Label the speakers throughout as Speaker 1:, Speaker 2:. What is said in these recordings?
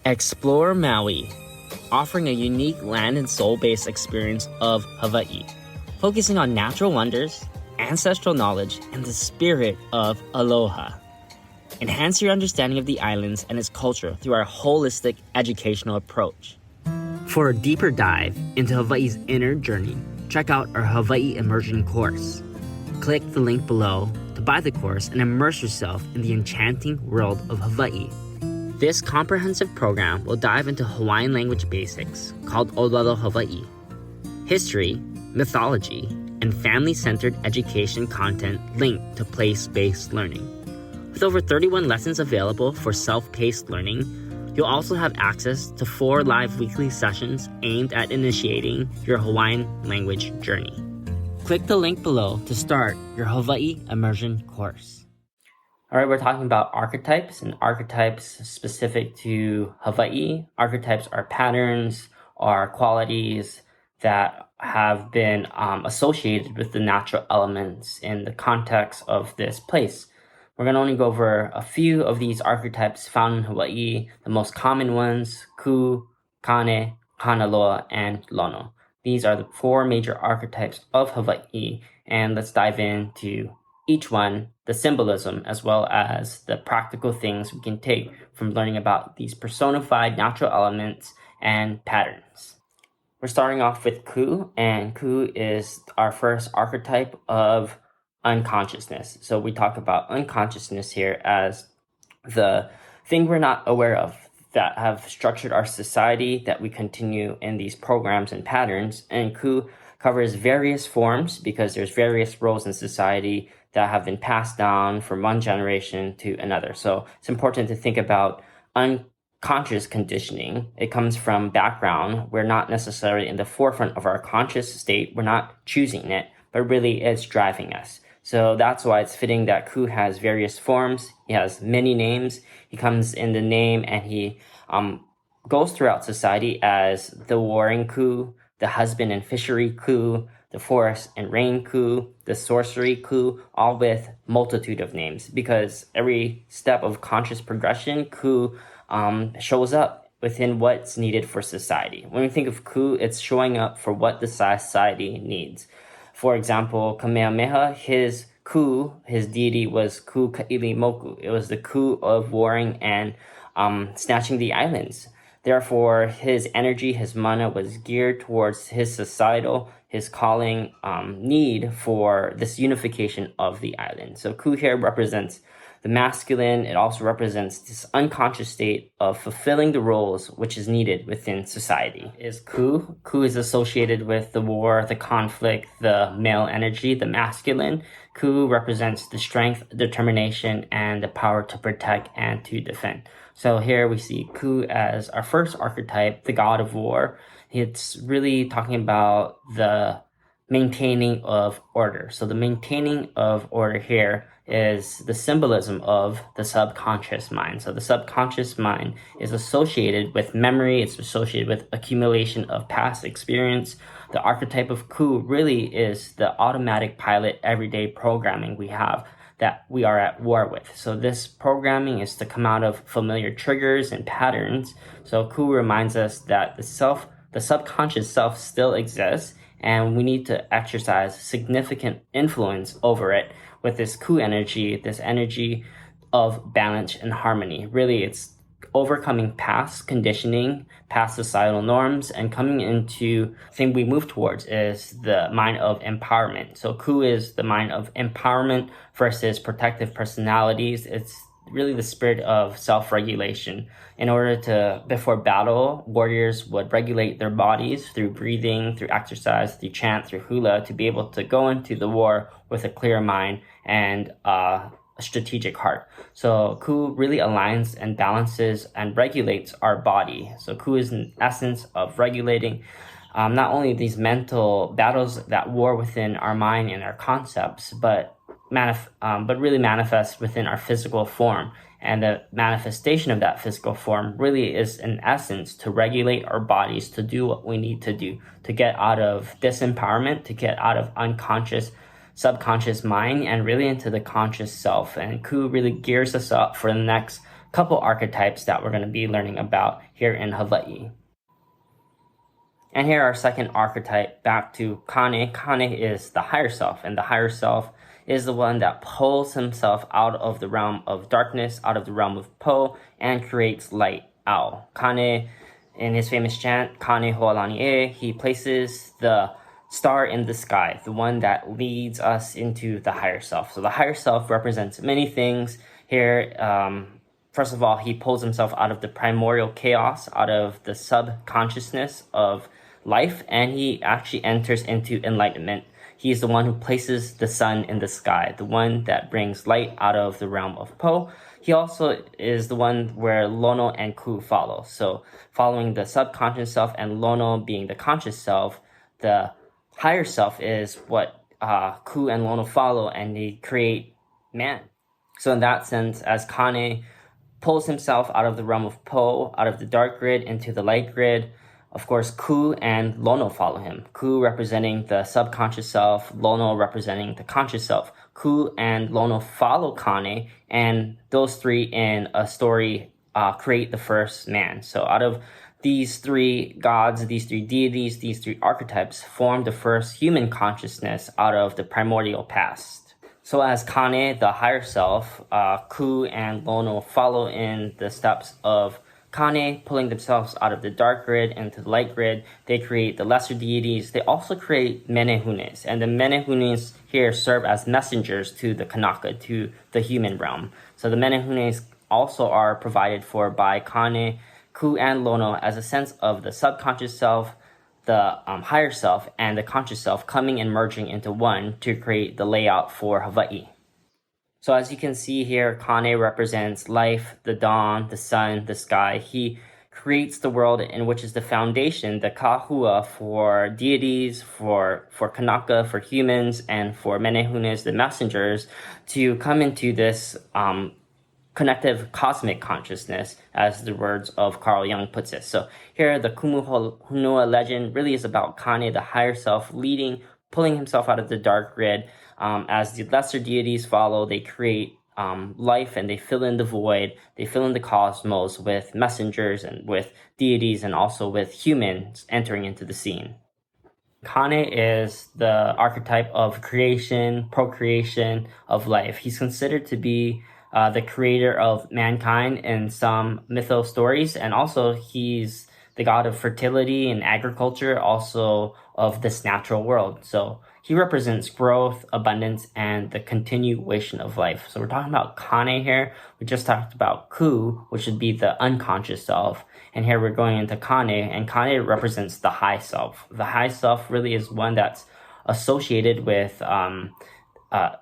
Speaker 1: Explore Maui, offering a unique land and soul-based experience of Hawaii, focusing on natural wonders, ancestral knowledge, and the spirit of aloha. Enhance your understanding of the islands and its culture through our holistic educational approach. For a deeper dive into Hawaii's inner journey, check out our Hawaii Immersion course. Click the link below to buy the course and immerse yourself in the enchanting world of Hawaii. This comprehensive program will dive into Hawaiian language basics called Olelo Hawaii, history, mythology, and family-centered education content linked to place-based learning. With over 31 lessons available for self-paced learning, you'll also have access to 4 live weekly sessions aimed at initiating your Hawaiian language journey. Click the link below to start your Hawaii Immersion course. All right, we're talking about archetypes and archetypes specific to Hawaii. Archetypes are patterns, are qualities that have been associated with the natural elements in the context of this place. We're going to only go over a few of these archetypes found in Hawaii. The most common ones, Ku, Kane, Kanaloa, and Lono. These are the 4 major archetypes of Hawaii, and let's dive into each one, the symbolism, as well as the practical things we can take from learning about these personified natural elements and patterns. We're starting off with Ku, and Ku is our first archetype of unconsciousness. So we talk about unconsciousness here as the thing we're not aware of that have structured our society that we continue in these programs and patterns. And Ku covers various forms because there's various roles in society that have been passed down from one generation to another. So it's important to think about unconscious conditioning. It comes from background. We're not necessarily in the forefront of our conscious state. We're not choosing it, but really it's driving us. So that's why it's fitting that Ku has various forms. He has many names. He comes in the name and he goes throughout society as the warring Ku, the husband and fishery Ku, the forest and rain Ku, the sorcery Ku, all with multitude of names, because every step of conscious progression, Ku shows up within what's needed for society. When we think of Ku, it's showing up for what the society needs. For example, Kamehameha, his Ku, his deity was Ku Ka'ilimoku. It was the Ku of warring and snatching the islands. Therefore, his energy, his mana was geared towards his societal, his calling need for this unification of the island. So Ku here represents the masculine. It also represents this unconscious state of fulfilling the roles which is needed within society. Is Ku. Ku is associated with the war, the conflict, the male energy, the masculine. Ku represents the strength, determination, and the power to protect and to defend. So here we see Ku as our first archetype, the god of war. It's really talking about the maintaining of order. So the maintaining of order here is the symbolism of the subconscious mind. So the subconscious mind is associated with memory. It's associated with accumulation of past experience. The archetype of Ku really is the automatic pilot everyday programming we have that we are at war with. So this programming is to come out of familiar triggers and patterns. So Ku reminds us that the subconscious self still exists, and we need to exercise significant influence over it with this Ku energy, this energy of balance and harmony. Really, it's overcoming past conditioning, past societal norms, and coming into the thing we move towards is the mind of empowerment. So Ku is the mind of empowerment versus protective personalities. It's really the spirit of self-regulation. In order to, before battle, warriors would regulate their bodies through breathing, through exercise, through chant, through hula, to be able to go into the war with a clear mind and a strategic heart. So Ku really aligns and balances and regulates our body. So Ku is an essence of regulating not only these mental battles that war within our mind and our concepts, but really manifest within our physical form. And the manifestation of that physical form really is, in essence, to regulate our bodies, to do what we need to do, to get out of disempowerment, to get out of unconscious, subconscious mind, and really into the conscious self. And Ku really gears us up for the next couple archetypes that we're going to be learning about here in Hawaii. And here our second archetype, back to Kane. Kane is the higher self, and the higher self is the one that pulls himself out of the realm of darkness, out of the realm of Po, and creates light out. Kane, in his famous chant, Kane Ho'alani E, he places the star in the sky, the one that leads us into the higher self. So the higher self represents many things here. First of all, he pulls himself out of the primordial chaos, out of the subconsciousness of life, and he actually enters into enlightenment. He is the one who places the sun in the sky, the one that brings light out of the realm of Po. He also is the one where Lono and Ku follow. So following the subconscious self and Lono being the conscious self, the higher self is what Ku and Lono follow, and they create man. So in that sense, as Kane pulls himself out of the realm of Po, out of the dark grid into the light grid, of course, Ku and Lono follow him. Ku representing the subconscious self, Lono representing the conscious self. Ku and Lono follow Kane, and those three in a story create the first man. So out of these three gods, these three deities, these three archetypes form the first human consciousness out of the primordial past. So as Kane, the higher self, Ku and Lono follow in the steps of Kane, pulling themselves out of the dark grid into the light grid. They create the lesser deities. They also create menehunes, and the menehunes here serve as messengers to the Kanaka, to the human realm. So the menehunes also are provided for by Kane, Ku, and Lono as a sense of the subconscious self, the higher self, and the conscious self coming and merging into one to create the layout for Hawaii. So as you can see here, Kane represents life, the dawn, the sun, the sky. He creates the world in which is the foundation, the kahua for deities, for Kanaka, for humans, and for menehunes, the messengers, to come into this connective cosmic consciousness, as the words of Carl Jung puts it. So here, the Kumulipo legend really is about Kane, the higher self, leading, pulling himself out of the dark grid. As the lesser deities follow, they create life, and they fill in the void. They fill in the cosmos with messengers and with deities, and also with humans entering into the scene. Kane is the archetype of creation, procreation of life. He's considered to be the creator of mankind in some mythos stories, and also he's the god of fertility and agriculture, also of this natural world. So he represents growth, abundance, and the continuation of life. So we're talking about Kane here. We just talked about Ku, which would be the unconscious self. And here we're going into Kane, and Kane represents the high self. The high self really is one that's associated with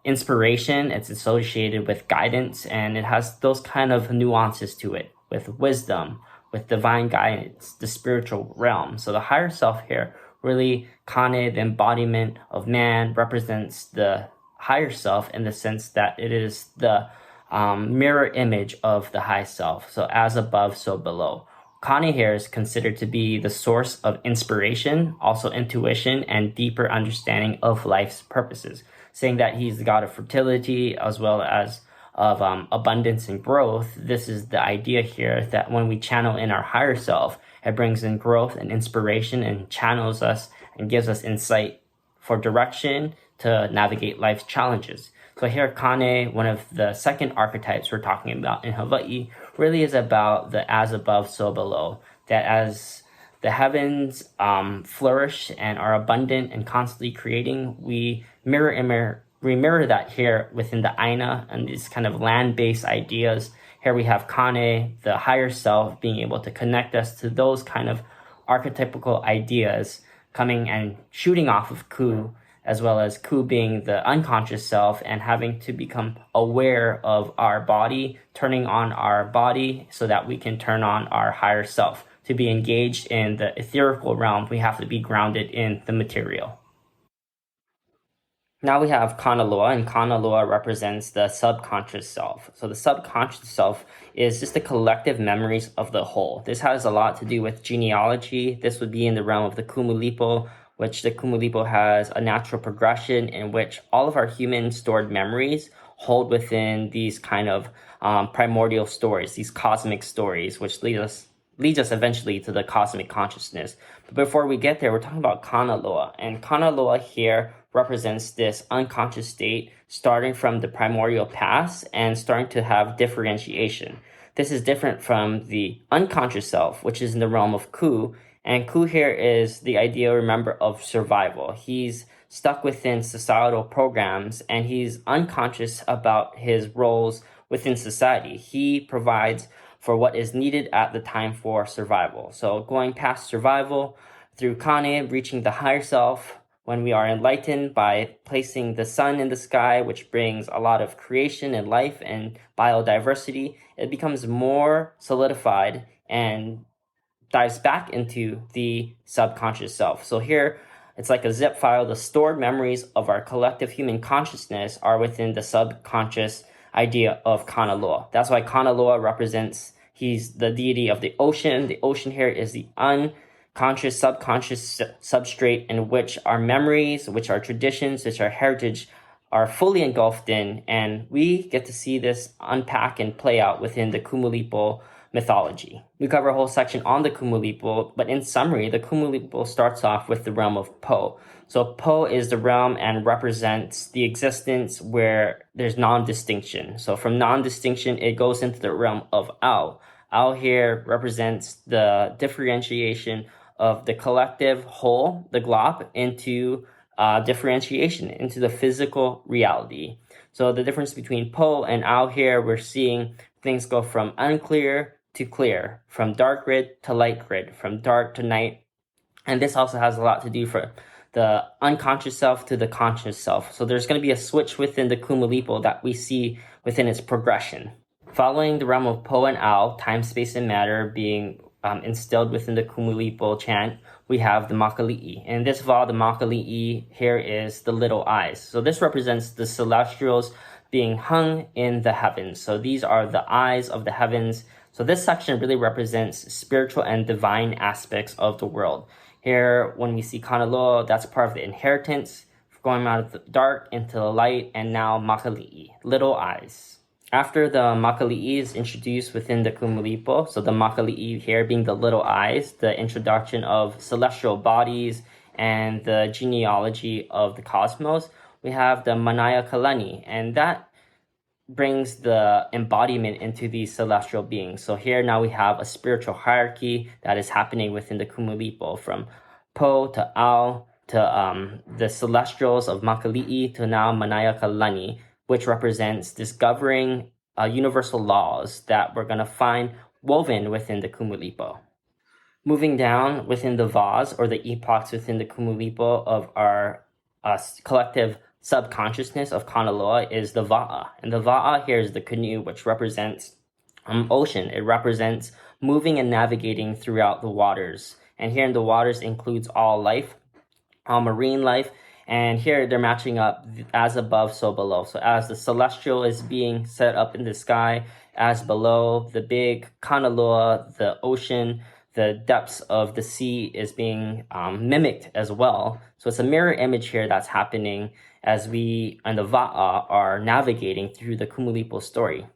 Speaker 1: inspiration. It's associated with guidance, and it has those kind of nuances to it, with wisdom, with divine guidance, the spiritual realm. So the higher self here, really, Kane, the embodiment of man, represents the higher self in the sense that it is the mirror image of the high self. So as above, so below. Kane here is considered to be the source of inspiration, also intuition, and deeper understanding of life's purposes, saying that he's the god of fertility as well as of abundance and growth. This is the idea here, that when we channel in our higher self, it brings in growth and inspiration and channels us and gives us insight for direction to navigate life's challenges. So here, Kane, one of the second archetypes we're talking about in Hawaii, really is about the as above, so below. That as the heavens flourish and are abundant and constantly creating, we mirror that here within the Aina and these kind of land-based ideas. Here we have Kane, the higher self, being able to connect us to those kind of archetypical ideas coming and shooting off of Ku, as well as Ku being the unconscious self and having to become aware of our body, turning on our body so that we can turn on our higher self. To be engaged in the etherical realm, we have to be grounded in the material. Now we have Kanaloa, and Kanaloa represents the subconscious self. So the subconscious self is just the collective memories of the whole. This has a lot to do with genealogy. This would be in the realm of the Kumulipo, which the Kumulipo has a natural progression in which all of our human stored memories hold within these kind of primordial stories, these cosmic stories, which leads us eventually to the cosmic consciousness. But before we get there, we're talking about Kanaloa. And Kanaloa here represents this unconscious state starting from the primordial past and starting to have differentiation. This is different from the unconscious self, which is in the realm of Ku. And Ku here is the idea, remember, of survival. He's stuck within societal programs and he's unconscious about his roles within society. He provides for what is needed at the time for survival. So going past survival through Kane, reaching the higher self, when we are enlightened by placing the sun in the sky, which brings a lot of creation and life and biodiversity, it becomes more solidified and dives back into the subconscious self. So here, it's like a zip file. The stored memories of our collective human consciousness are within the subconscious idea of Kanaloa. That's why Kanaloa represents, he's the deity of the ocean. The ocean here is the unconscious, subconscious substrate in which our memories, which our traditions, which our heritage are fully engulfed in. And we get to see this unpack and play out within the Kumulipo mythology. We cover a whole section on the Kumulipo, but in summary, the Kumulipo starts off with the realm of Po. So Po is the realm and represents the existence where there's non-distinction. So from non-distinction, it goes into the realm of Ao. Ao here represents the differentiation of the collective whole, the glob, into differentiation, into the physical reality. So the difference between Po and Ao here, we're seeing things go from unclear to clear, from dark grid to light grid, from dark to night. And this also has a lot to do for the unconscious self to the conscious self. So there's going to be a switch within the Kumulipo that we see within its progression. Following the realm of Po and Ao, time, space, and matter being instilled within the Kumulipo chant, we have the Makali'i. In this va, the Makali'i here is the little eyes. So this represents the celestials being hung in the heavens. So these are the eyes of the heavens. So this section really represents spiritual and divine aspects of the world. Here, when we see Kanaloa, that's part of the inheritance, going out of the dark into the light, and now Makali'i, little eyes. After the Makali'i is introduced within the Kumulipo, so the Makali'i here being the little eyes, the introduction of celestial bodies and the genealogy of the cosmos, we have the Manaya Kalani, and that brings the embodiment into these celestial beings. So here now we have a spiritual hierarchy that is happening within the Kumulipo, from Po to Ao to the celestials of Makali'i to now Manaya Kalani, which represents discovering universal laws that we're going to find woven within the Kumulipo. Moving down within the vase or the epochs within the Kumulipo of our collective subconsciousness of Kanaloa is the Va'a. And the Va'a here is the canoe, which represents ocean. It represents moving and navigating throughout the waters. And here in the waters includes all life, all marine life. And here they're matching up as above, so below. So as the celestial is being set up in the sky, as below, the big Kanaloa, the ocean, the depths of the sea is being mimicked as well. So it's a mirror image here that's happening as we and the Va'a are navigating through the Kumulipo story.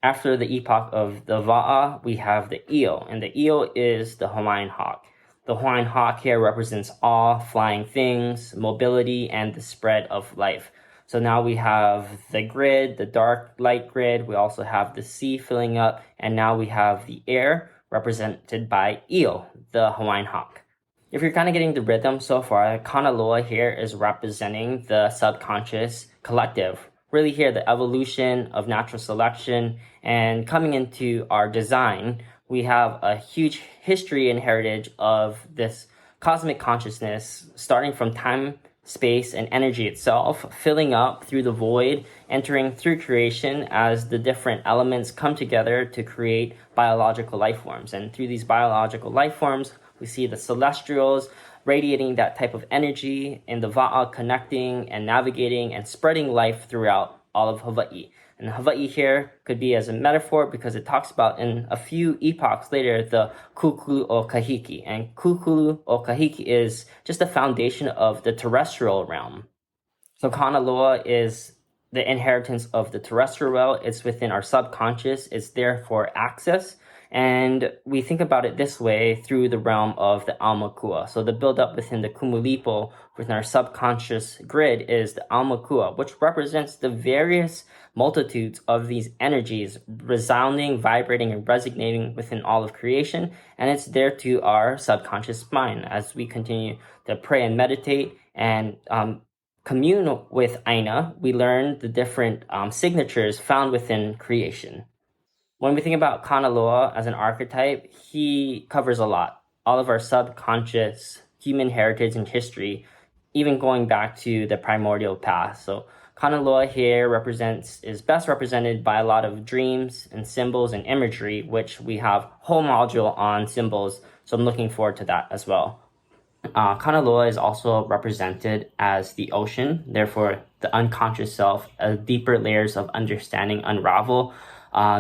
Speaker 1: After the epoch of the Va'a, we have the Io, and the Io is the Hawaiian hawk. The Hawaiian hawk here represents all flying things, mobility, and the spread of life. So now we have the grid, the dark light grid. We also have the sea filling up, and now we have the air represented by Io, the Hawaiian hawk. If you're kind of getting the rhythm so far, Kanaloa here is representing the subconscious collective. Really here, the evolution of natural selection, and coming into our design, we have a huge history and heritage of this cosmic consciousness, starting from time, space, and energy itself, filling up through the void, entering through creation as the different elements come together to create biological life forms. And through these biological life forms, we see the celestials radiating that type of energy, and the Va'a connecting and navigating and spreading life throughout all of Hawaii. And Hawaii here could be as a metaphor because it talks about in a few epochs later the Kukulu o Kahiki. And Kukulu o Kahiki is just the foundation of the terrestrial realm. So Kanaloa is the inheritance of the terrestrial realm. It's within our subconscious. It's there for access. And we think about it this way through the realm of the alma kua. So the buildup within the Kumulipo, within our subconscious grid, is the alma kua, which represents the various multitudes of these energies resounding, vibrating, and resonating within all of creation. And it's there to our subconscious mind as we continue to pray and meditate and commune with Aina. We learn the different signatures found within creation. When we think about Kanaloa as an archetype, he covers a lot. All of our subconscious human heritage and history, even going back to the primordial past. So Kanaloa here is best represented by a lot of dreams and symbols and imagery, which we have whole module on symbols. So I'm looking forward to that as well. Kanaloa is also represented as the ocean. Therefore, the unconscious self, deeper layers of understanding unravel.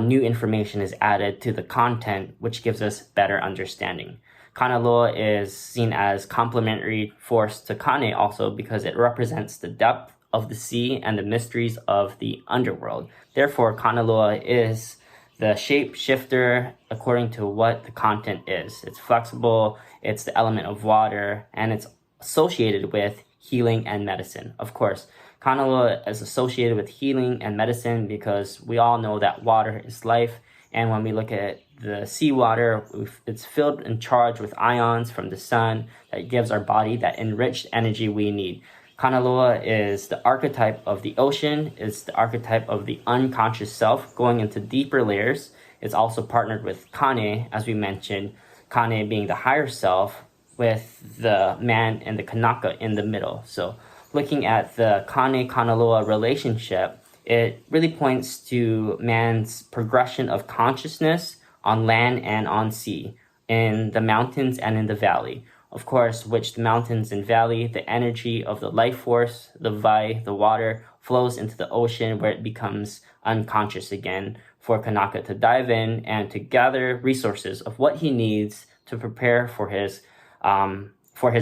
Speaker 1: New information is added to the content, which gives us better understanding. Kanaloa is seen as complementary force to Kane also because it represents the depth of the sea and the mysteries of the underworld. Therefore, Kanaloa is the shape shifter according to what the content is. It's flexible, it's the element of water, and it's associated with healing and medicine. Of course, Kanaloa is associated with healing and medicine because we all know that water is life. And when we look at the seawater, it's filled and charged with ions from the sun that gives our body that enriched energy we need. Kanaloa is the archetype of the ocean. It's the archetype of the unconscious self going into deeper layers. It's also partnered with Kane, as we mentioned, Kane being the higher self with the man and the Kanaka in the middle. So looking at the Kane-Kanaloa relationship, it really points to man's progression of consciousness on land and on sea, in the mountains and in the valley. Of course, which the mountains and valley, the energy of the life force, the vai, the water, flows into the ocean where it becomes unconscious again for Kanaka to dive in and to gather resources of what he needs to prepare for his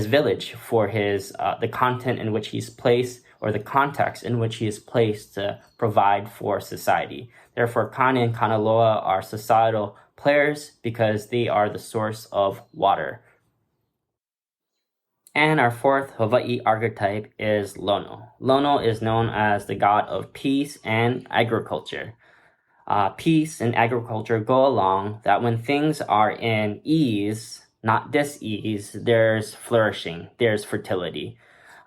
Speaker 1: village, for his the content in which he's placed, or the context in which he is placed to provide for society. Therefore, Kane and Kanaloa are societal players because they are the source of water. And our fourth Hawaii archetype is Lono. Lono is known as the god of peace and agriculture. Peace and agriculture go along that when things are in ease, not dis-ease, there's flourishing, there's fertility.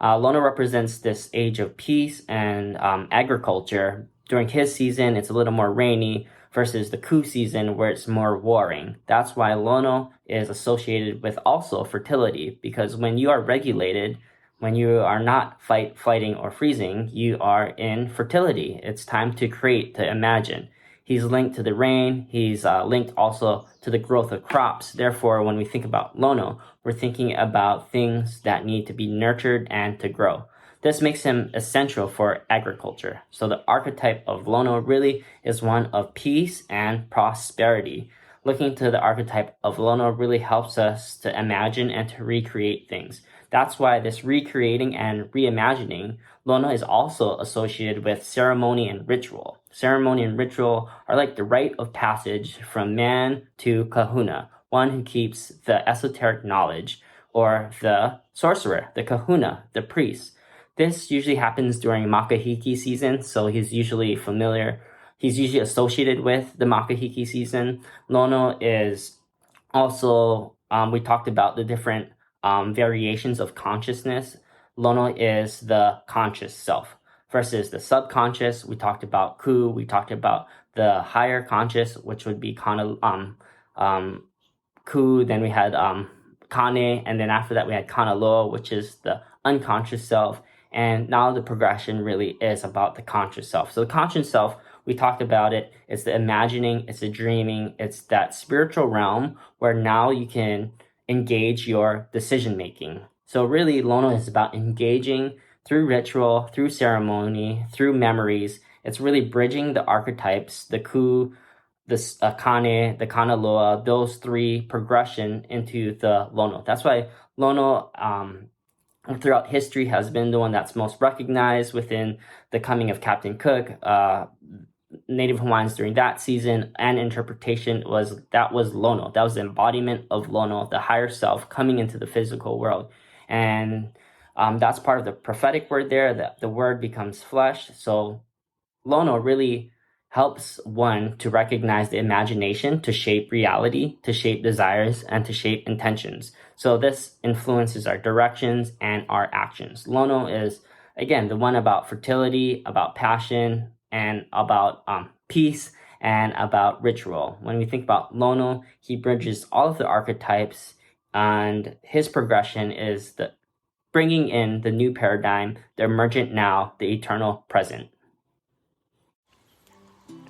Speaker 1: Lono represents this age of peace and agriculture. During his season, it's a little more rainy versus the Ku season where it's more warring. That's why Lono is associated with also fertility, because when you are regulated, when you are not fighting or freezing, you are in fertility. It's time to create, to imagine. He's linked to the rain. He's linked also to the growth of crops. Therefore, when we think about Lono, we're thinking about things that need to be nurtured and to grow. This makes him essential for agriculture. So the archetype of Lono really is one of peace and prosperity. Looking to the archetype of Lono really helps us to imagine and to recreate things. That's why this recreating and reimagining, Lono is also associated with ceremony and ritual. Ceremony and ritual are like the rite of passage from man to kahuna, one who keeps the esoteric knowledge, or the sorcerer, the kahuna, the priest. This usually happens during makahiki season, so he's usually associated with the makahiki season. Lono is also, we talked about the different variations of consciousness. Lono is the conscious self versus the subconscious. We talked about Ku, we talked about the higher conscious, which would be Ku, then we had Kane, and then after that we had Kanaloa, which is the unconscious self. And now the progression really is about the conscious self. So the conscious self, we talked about it. It's the imagining, it's the dreaming, it's that spiritual realm where now you can engage your decision making. So really, Lono is about engaging through ritual, through ceremony, through memories. It's really bridging the archetypes, the Ku, the Kane, the Kanaloa, those three progression into the Lono. That's why Lono throughout history has been the one that's most recognized within the coming of Captain Cook. Native Hawaiians during that season and interpretation was Lono. That was the embodiment of Lono, the higher self coming into the physical world. And that's part of the prophetic word there, that the word becomes flesh. So Lono really helps one to recognize the imagination, to shape reality, to shape desires, and to shape intentions. So this influences our directions and our actions. Lono is, again, the one about fertility, about passion, and about peace, and about ritual. When we think about Lono, he bridges all of the archetypes, and his progression is the bringing in the new paradigm, the emergent now, the eternal present.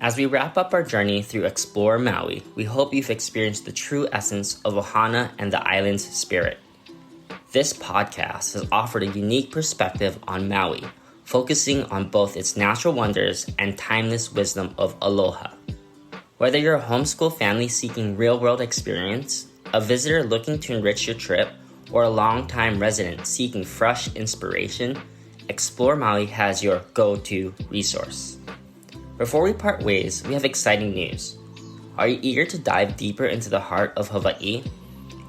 Speaker 1: As we wrap up our journey through Explore Maui, we hope you've experienced the true essence of Ohana and the island's spirit. This podcast has offered a unique perspective on Maui, focusing on both its natural wonders and timeless wisdom of aloha. Whether you're a homeschool family seeking real-world experience, a visitor looking to enrich your trip, or a long-time resident seeking fresh inspiration, Explore Maui has your go-to resource. Before we part ways, we have exciting news. Are you eager to dive deeper into the heart of Hawaii?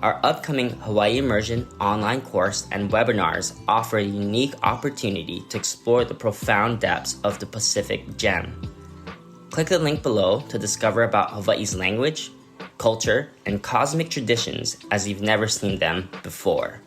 Speaker 1: Our upcoming Hawaii Immersion online course and webinars offer a unique opportunity to explore the profound depths of the Pacific Gem. Click the link below to discover about Hawaii's language, culture, and cosmic traditions as you've never seen them before.